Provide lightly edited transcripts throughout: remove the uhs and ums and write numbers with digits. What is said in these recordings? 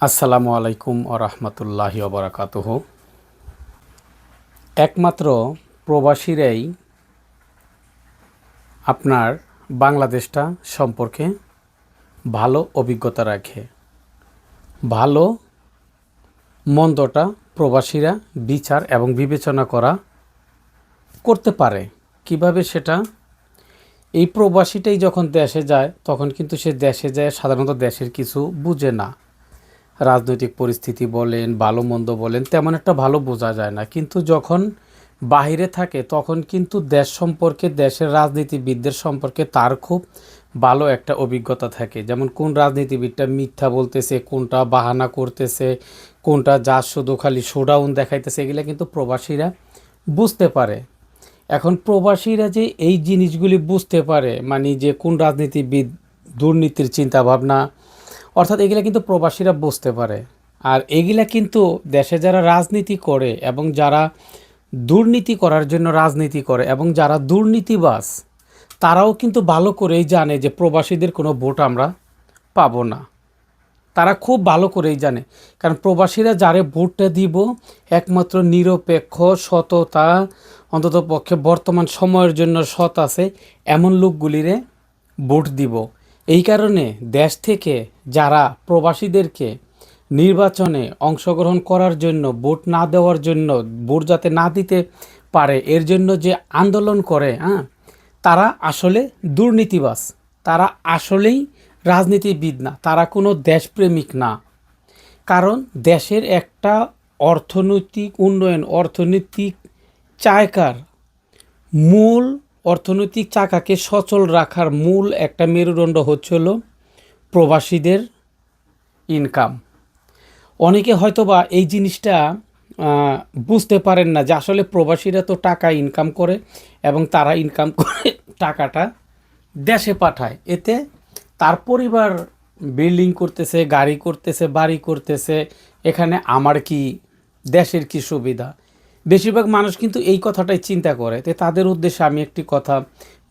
আসসালামু আলাইকুম ও রহমতুল্লাহি ওবরাকাতুহ। একমাত্র প্রবাসীরাই আপনার বাংলাদেশটা সম্পর্কে ভালো অভিজ্ঞতা রাখে। ভালো মন্দটা প্রবাসীরা বিচার এবং বিবেচনা করতে পারে। কিভাবে সেটা? এই প্রবাসীটাই যখন দেশে যায় তখন কিন্তু সে দেশে যায় সাধারণত দেশের কিছু বুঝে না। রাজনৈতিক পরিস্থিতি বলেন, ভালো মন্দ বলেন, তেমন একটা ভালো বোঝা যায় না। কিন্তু যখন বাহিরে থাকে তখন কিন্তু দেশ সম্পর্কে, দেশের রাজনীতিবিদদের সম্পর্কে তার খুব ভালো একটা অভিজ্ঞতা থাকে। যেমন কোন রাজনীতিবিদটা মিথ্যা বলতেছে, কোনটা বাহানা করতেছে, কোনটা যা শুধু খালি শোডাউন দেখাইতেছে, এগুলো কিন্তু প্রবাসীরা বুঝতে পারে। এখন প্রবাসীরা যে এই জিনিসগুলি বুঝতে পারে, মানে যে কোন রাজনীতিবিদ দুর্নীতির চিন্তাভাবনা, অর্থাৎ এগুলা কিন্তু প্রবাসীরা বুঝতে পারে। আর এগুলা কিন্তু দেশে যারা রাজনীতি করে এবং যারা দুর্নীতি করার জন্য রাজনীতি করে এবং যারা দুর্নীতিবাজ, তারাও কিন্তু ভালো করেই জানে যে প্রবাসীদের কোনো ভোট আমরা পাবো না। তারা খুব ভালো করেই জানে, কারণ প্রবাসীরা যারে ভোটটা দিব একমাত্র নিরপেক্ষ, সততা, অন্তত পক্ষে বর্তমান সময়ের জন্য সৎ আছে এমন লোকগুলিরে ভোট দিব। এই কারণে দেশ থেকে যারা প্রবাসীদেরকে নির্বাচনে অংশগ্রহণ করার জন্য, ভোট না দেওয়ার জন্য, ভোট যাতে না দিতে পারে এর জন্য যে আন্দোলন করে, তারা আসলে দুর্নীতিবাজ। তারা আসলেই রাজনীতিবিদ না, তারা কোনো দেশপ্রেমিক না। কারণ দেশের একটা অর্থনৈতিক উন্নয়ন, অর্থনৈতিক চাকার মূল, অর্থনৈতিক চাকাকে সচল রাখার মূল একটা মেরুদণ্ড হচ্ছিল প্রবাসীদের ইনকাম। অনেকে হয়তোবা এই জিনিসটা বুঝতে পারেন না যে আসলে প্রবাসীরা তো টাকা ইনকাম করে এবং তারা ইনকাম করে টাকাটা দেশে পাঠায়। এতে তার পরিবার বিল্ডিং করতেছে, গাড়ি করতেছে, বাড়ি করতেছে। এখানে আমার কি, দেশের কি সুবিধা? বেশিরভাগ মানুষ কিন্তু এই কথাটাই চিন্তা করে। তো তাদের উদ্দেশ্যে আমি একটি কথা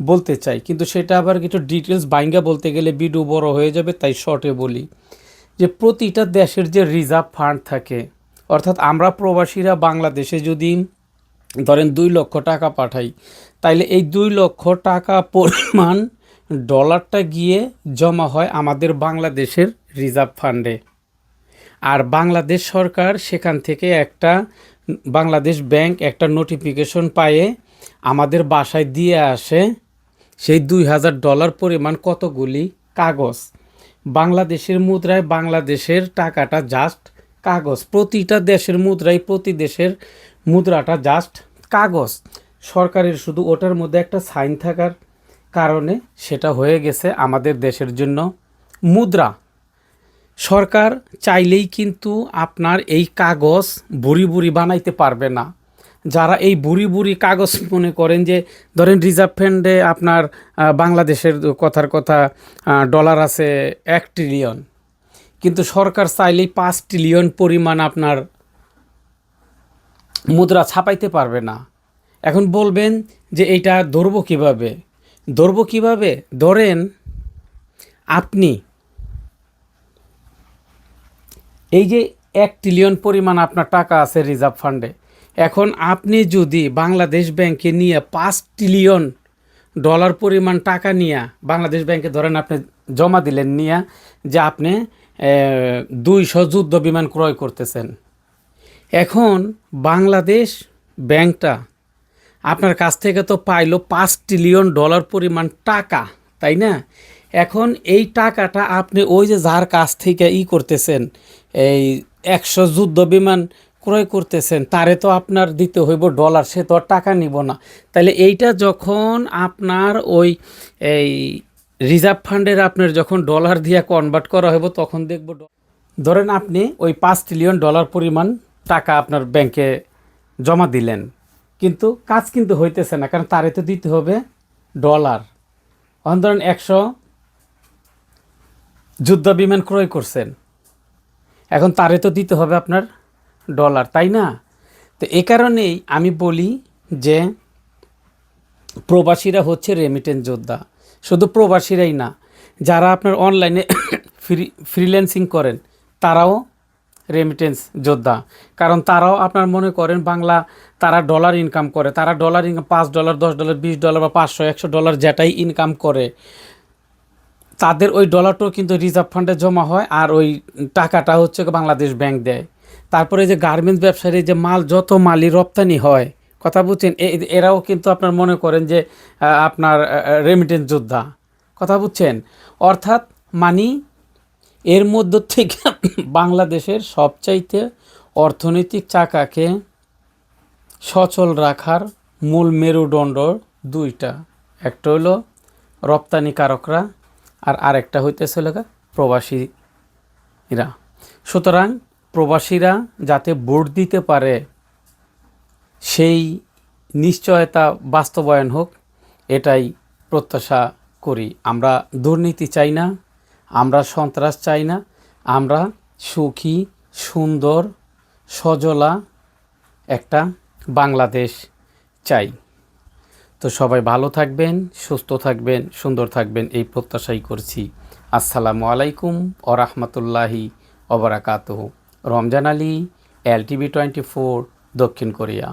বলতে চাই, কিন্তু সেটা আবার কিছু ডিটেলস বাইঙ্গা বলতে গেলে ভিডিও বড় হয়ে যাবে, তাই শর্টে বলি যে প্রতিটা দেশের যে রিজার্ভ ফান্ড থাকে, অর্থাৎ আমরা প্রবাসীরা বাংলাদেশে যদি ধরেন 2 লক্ষ টাকা পাঠাই, তাইলে এই 2 লক্ষ টাকা পরিমাণ ডলারটা গিয়ে জমা হয় আমাদের বাংলাদেশের রিজার্ভ ফান্ডে। আর বাংলাদেশ সরকার সেখান থেকে একটা, বাংলাদেশ ব্যাংক একটা নোটিফিকেশন পায়ে আমাদের বাসায় দিয়ে আসে সেই $2000 পরিমাণ কতগুলি কাগজ। বাংলাদেশের মুদ্রায় বাংলাদেশের টাকাটা জাস্ট কাগজ। প্রতিটা দেশের মুদ্রায় প্রতি দেশের মুদ্রাটা জাস্ট কাগজ। সরকারের শুধু ওটার মধ্যে একটা সাইন থাকার কারণে সেটা হয়ে গেছে আমাদের দেশের জন্য মুদ্রা। সরকার চাইলেই কিন্তু আপনার এই কাগজ বুড়ি বুড়ি বানাইতে পারবে না। যারা এই বুড়ি বুড়ি কাগজ মনে করেন যে ধরেন রিজার্ভ ফান্ডে আপনার বাংলাদেশের কথার কথা ডলার আছে 1 ট্রিলিয়ন, কিন্তু সরকার চাইলেই 5 ট্রিলিয়ন পরিমাণ আপনার মুদ্রা ছাপাইতে পারবে না। এখন বলবেন যে এইটা ধরবো কীভাবে? ধরেন আপনি এই যে 1 ট্রিলিয়ন পরিমাণ আপনার টাকা আছে রিজার্ভ ফান্ডে, এখন আপনি যদি বাংলাদেশ ব্যাংকে নিয়ে $5 ট্রিলিয়ন পরিমাণ টাকা নিয়ে বাংলাদেশ ব্যাংকে ধরেন আপনি জমা দিলেন, নিয়ে যে আপনি 200 যুদ্ধ বিমান ক্রয় করতেছেন। এখন বাংলাদেশ ব্যাংকটা আপনার কাছ থেকে তো পাইলো $5 ট্রিলিয়ন পরিমাণ টাকা, তাই না? এখন এই টাকাটা আপনি ওই যে যার কাছ থেকে করতেছেন, এই 100 যুদ্ধ বিমান ক্রয় করতেছেন, তারে তো আপনার দিতে হইব ডলার, সে তো আর টাকা নিব না। তাহলে এইটা যখন আপনার ওই এই রিজার্ভ ফান্ডের আপনার যখন ডলার দিয়ে কনভার্ট করা হইব, তখন দেখব ধরেন আপনি ওই $5 ট্রিলিয়ন পরিমাণ টাকা আপনার ব্যাংকে জমা দিলেন, কিন্তু কাজ কিন্তু হইতেছে না, কারণ তারে তো দিতে হবে ডলার। ধরেন 100 যুদ্ধ বিমান ক্রয় করছেন, এখন তারে তো দিতে হবে আপনার ডলার, তাই না? তো এ কারণেই আমি বলি যে প্রবাসীরা হচ্ছে রেমিটেন্স যোদ্ধা। শুধু প্রবাসীরাই না, যারা আপনার অনলাইনে ফ্রিল্যান্সিং করেন তারাও রেমিটেন্স যোদ্ধা। কারণ তারাও আপনার মনে করেন তারা ডলার ইনকাম করে, তারা ডলার ইনকাম $5, $10, $20 বা $500, $100 যেটাই ইনকাম করে, তাদের ওই ডলারটাও কিন্তু রিজার্ভ ফান্ডে জমা হয়, আর ওই টাকাটা হচ্ছে বাংলাদেশ ব্যাংক দেয়। তারপরে যে গার্মেন্টস ব্যবসায়ী যে যত মালই রপ্তানি হয়, কথা বুঝছেন, এরাও কিন্তু আপনার মনে করেন যে আপনার রেমিটেন্স যোদ্ধা, কথা বুঝছেন। অর্থাৎ এর মধ্য থেকে বাংলাদেশের সবচাইতে অর্থনৈতিক চাকাকে সচল রাখার মূল মেরুদণ্ড দুইটা, একটা হলো রপ্তানিকারকরা আর আরেকটা হইতেছিল প্রবাসীরা। সুতরাং প্রবাসীরা যাতে ভোট দিতে পারে সেই নিশ্চয়তা বাস্তবায়ন হোক, এটাই প্রত্যাশা করি। আমরা দুর্নীতি চাই না, আমরা সন্ত্রাস চাই না, আমরা সুখী, সুন্দর, সজলা একটা বাংলাদেশ চাই। তো সবাই ভালো থাকবেন, সুস্থ থাকবেন, সুন্দর থাকবেন, এই প্রত্যাশাই করছি। আসসালামু আলাইকুম ওয়া রাহমাতুল্লাহি ওয়া বারাকাতুহু। রমজান আলী, LTV 24, দক্ষিণ কোরিয়া।